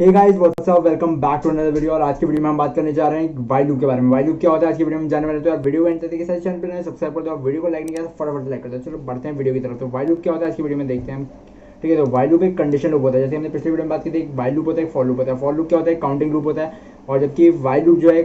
Hey guys what's up, welcome back to another video. और आज की वीडियो में हम बात करने जा रहे हैं वाइल लूप के बारे में। वाइल लूप क्या होता है आज की वीडियो में जानने वाले। तो यार वीडियो को एंड तक देखिए, सारे चैनल पे सब्सक्राइब कर दो। वीडियो को लाइक नहीं किया तो फटाफट लाइक कर दो। चलो बढ़ते हैं वीडियो की तरफ। तो वाइल लूप क्या होता है आज की वीडियो में देखते हैं हम। ठीक है, तो वाइल लूप एक कंडीशन लूप होता है। जैसे हमने पिछले वीडियो में बात की थी, एक वाइल लूप होता है, एक फॉर लूप होता है। फॉर लूप क्या होता है, काउंटिंग लूप होता है। और जबकि वाइल लूप जो है,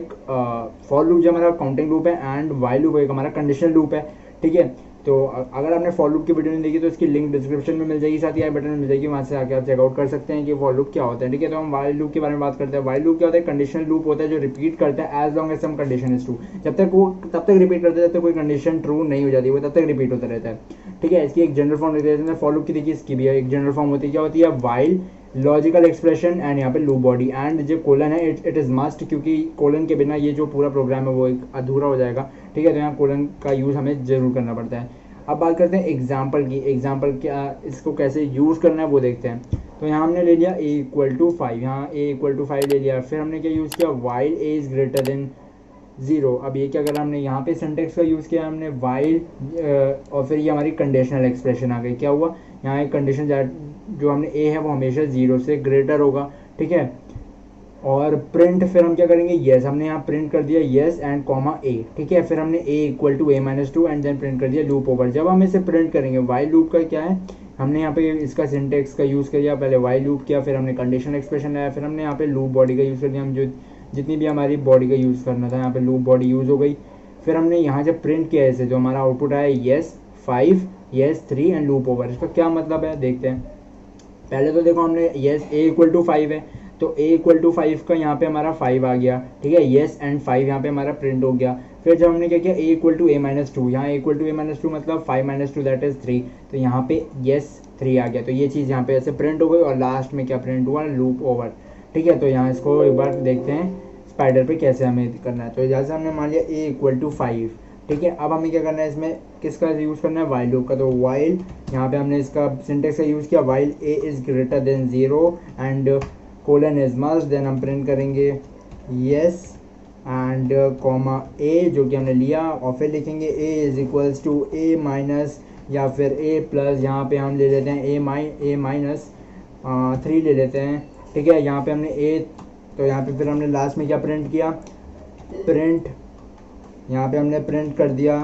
फॉर लूप जो हमारा काउंटिंग लूप है एंड वाइल लूप एक हमारा कंडीशनल लूप है। ठीक है, तो अगर आपने फॉर लूप की वीडियो नहीं देखी तो इसकी लिंक डिस्क्रिप्शन में मिल जाएगी, साथ ही आई बटन में मिल जाएगी, वहाँ से आके आप चेकआउट कर सकते हैं कि फॉर लूप क्या होता है। ठीक है, तो हम वाइल लूप के बारे में बात करते हैं। वाइल लूप क्या होता है, कंडीशनल लूप होता है जो रिपीट करता है as long as some condition is true. जब तक रिपीट करता है जब तक कोई कंडीशन ट्रू नहीं हो जाती, वो तब तक रिपीट होता रहता है। ठीक है, इसकी एक जनरल फॉर्म देते हैं फॉर लूप की। देखिए इसकी भी एक जनरल फॉर्म होती है, क्या होती है, वाइल लॉजिकल एक्सप्रेशन एंड यहाँ पे लूप बॉडी एंड जो कोलन है इट इज मस्ट, क्योंकि कोलन के बिना ये जो पूरा प्रोग्राम है वो एक अधूरा हो जाएगा। ठीक है, तो यहाँ कोलन का यूज हमें जरूर करना पड़ता है। अब बात करते हैं एग्जाम्पल की। एग्जाम्पल क्या, इसको कैसे यूज करना है वो देखते हैं। तो यहाँ हमने ले लिया a इक्वल टू 5, यहाँ a इक्वल टू 5 ले लिया। फिर हमने क्या यूज किया, while a is greater than 0। अब ये क्या करा हमने, यहाँ पे सिंटेक्स का यूज किया हमने वाइल, और फिर ये हमारी कंडीशनल एक्सप्रेशन आ गई। क्या हुआ, यहाँ एक कंडीशन जो हमने a है वो हमेशा 0 से ग्रेटर होगा। ठीक है, और प्रिंट फिर हम क्या करेंगे, येस, हमने यहाँ प्रिंट कर दिया येस एंड कॉमा ए। ठीक है, फिर हमने a equal to a minus 2 and then print कर दिया लूप ओवर। जब हम इसे प्रिंट करेंगे, वाइल लूप का क्या है, हमने यहाँ पे इसका सिंटेक्स का यूज़ किया, पहले वाइल लूप किया, फिर हमने कंडीशनल एक्सप्रेशन लाया, फिर हमने यहाँ पे लूप बॉडी का यूज़ कर दिया। हम जो जितनी भी हमारी बॉडी का यूज़ करना था, यहाँ पे लूप बॉडी यूज़ हो गई। फिर हमने यहाँ जब प्रिंट किया ऐसे, जो हमारा आउटपुट आया yes 5 yes 3 and loop over. इसका क्या मतलब है देखते हैं। पहले तो देखो हमने येस a इक्वल टू 5 है, तो a इक्वल टू 5 का यहाँ पे हमारा 5 आ गया। ठीक है, येस एंड 5 यहाँ पे हमारा प्रिंट हो गया। फिर जब हमने क्या किया, a equal to a minus 2, यहाँ a equal to a minus 2 मतलब 5 माइनस 2 दैट इज 3, तो यहाँ पे येस 3 आ गया। तो ये चीज़ यहाँ पे ऐसे प्रिंट हो गई और लास्ट में क्या प्रिंट हुआ, लूप ओवर। ठीक है, तो यहाँ इसको एक बार देखते हैं स्पाइडर पे कैसे हमें करना है। तो जैसे हमने मान लिया a इक्वल टू 5। ठीक है, अब हमें क्या करना है, इसमें किसका यूज़ करना है, वाइल लूप का। तो वाइल, यहाँ पे हमने इसका सिंटेक्स का यूज़ किया, while a is greater than 0 and colon is must. Then हम प्रिंट करेंगे येस एंड कॉमा a, जो कि हमने लिया, और फिर लिखेंगे a is equals to a minus या फिर a प्लस। यहाँ पे हम ले लेते हैं a माइनस 3 ले लेते हैं। ठीक है, यहाँ पे हमने a, तो यहाँ पे फिर हमने लास्ट में क्या प्रिंट किया, प्रिंट, यहाँ पे हमने प्रिंट कर दिया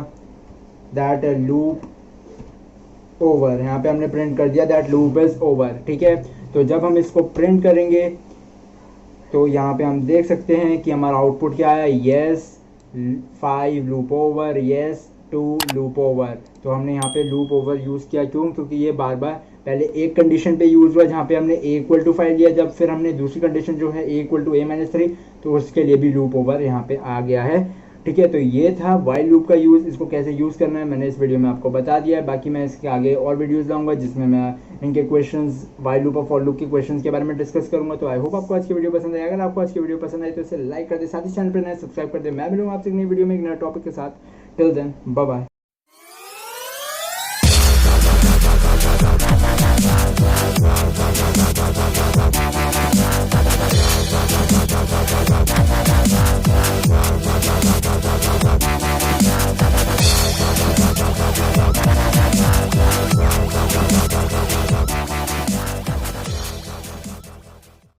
दैट लूप ओवर। यहाँ पे हमने प्रिंट कर दिया दैट लूप इज ओवर। ठीक है, तो जब हम इसको प्रिंट करेंगे तो यहाँ पे हम देख सकते हैं कि हमारा आउटपुट क्या है, yes 5 loop over, yes 2 loop over. तो हमने यहाँ पे लूप ओवर यूज़ किया, क्यों, क्योंकि ये बार बार पहले एक कंडीशन पे यूज़ हुआ जहाँ पे हमने a इक्वल टू 5 लिया। जब फिर हमने दूसरी कंडीशन जो है a equal to a minus 3, तो उसके लिए भी लूप ओवर यहाँ पे आ गया है। ठीक है, तो ये था वाइल लूप का यूज़। इसको कैसे यूज़ करना है मैंने इस वीडियो में आपको बता दिया है। बाकी मैं इसके आगे और वीडियोस लाऊंगा जिसमें मैं इनके क्वेश्चंस, वाइल लूप और फॉर लूप के क्वेश्चंस के बारे में डिस्कस करूंगा। तो आई होप आपको आज की वीडियो पसंद आए। अगर आपको आज की वीडियो पसंद आई तो इसे लाइक कर दे, साथ ही चैनल पर नए सब्सक्राइब कर दे। मैं मिलूंगा आपसे एक नई वीडियो में एक नए टॉपिक के साथ। Till then bye bye.